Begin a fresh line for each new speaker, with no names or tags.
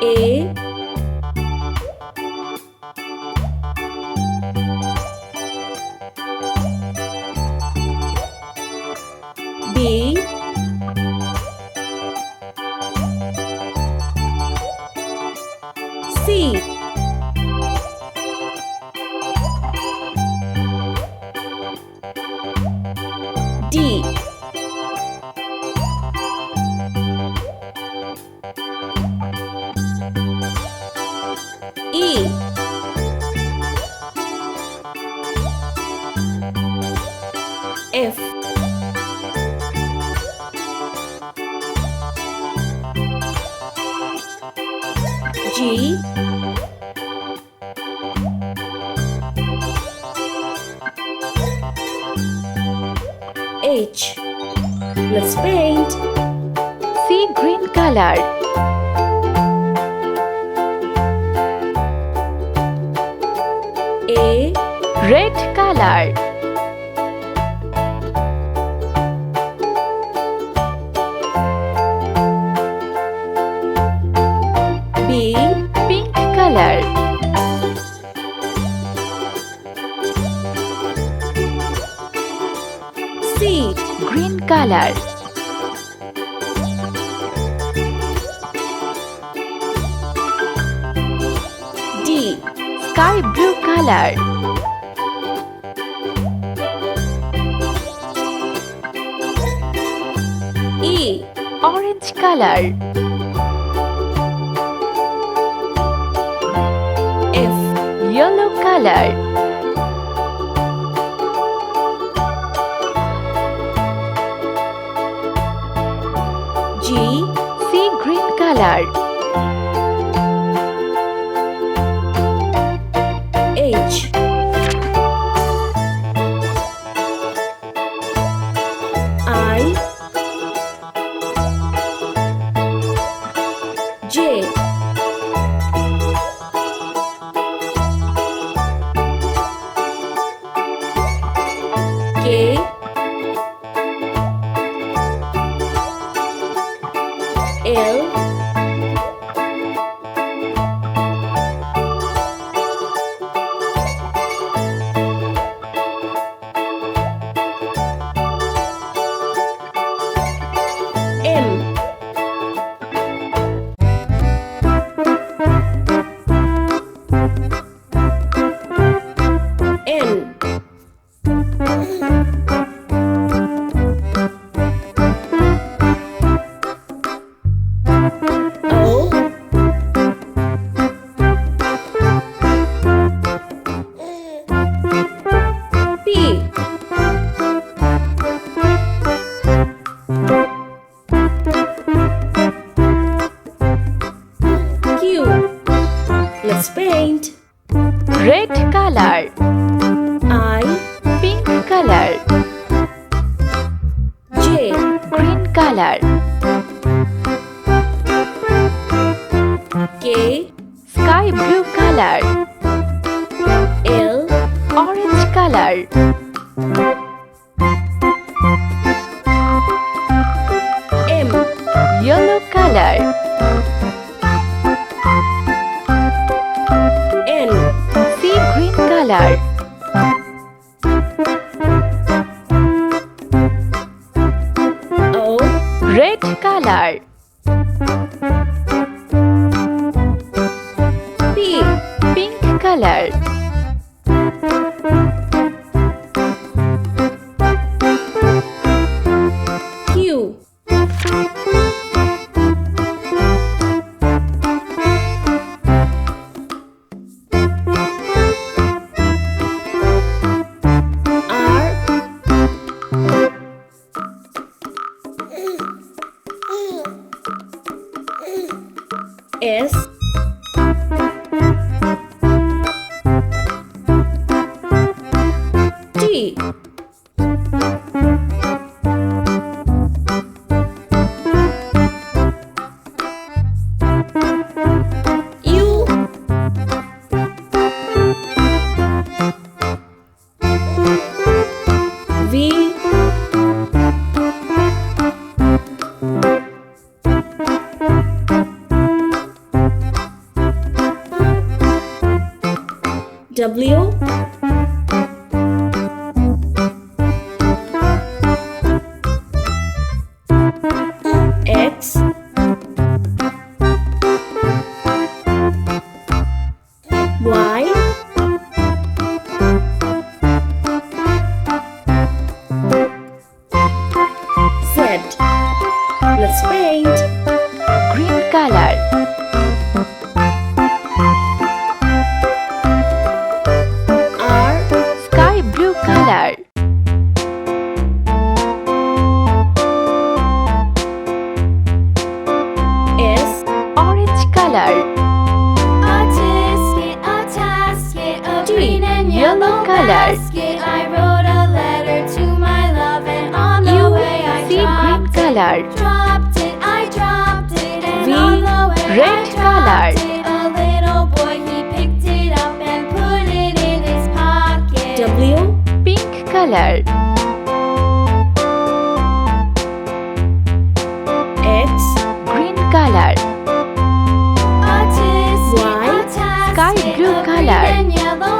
A B C D E F G H. Let's paint.
C. Green color.
A
Red color.
B
Pink color.
C
Green color.
D
Sky blue color.
E
Orange color.
F
Yellow color.
G
C. Green color.
H I J K L M N O P Q. Let's paint.
Red color.
I
Pink color.
J
Green color.
K
Sky blue color.
L
Orange color.
M
Yellow color.
N
C. Green color.
O
Red color.
P
Pink color.
Q S T U V
color.
S,
Orange color.
A tisket, a tasket of
T,
green and
yellow
yellow
color.
basket. I wrote a letter to my love, and on the way I
Sea green color.
dropped it, I dropped it, and
V,
on the way
red
I
color.
dropped it. A little boy, he picked it up and put it in his pocket.
W,
Pink color.
X,
Green color.
A tisket,
Y,
a tasket
sky blue
of
color.
green and yellow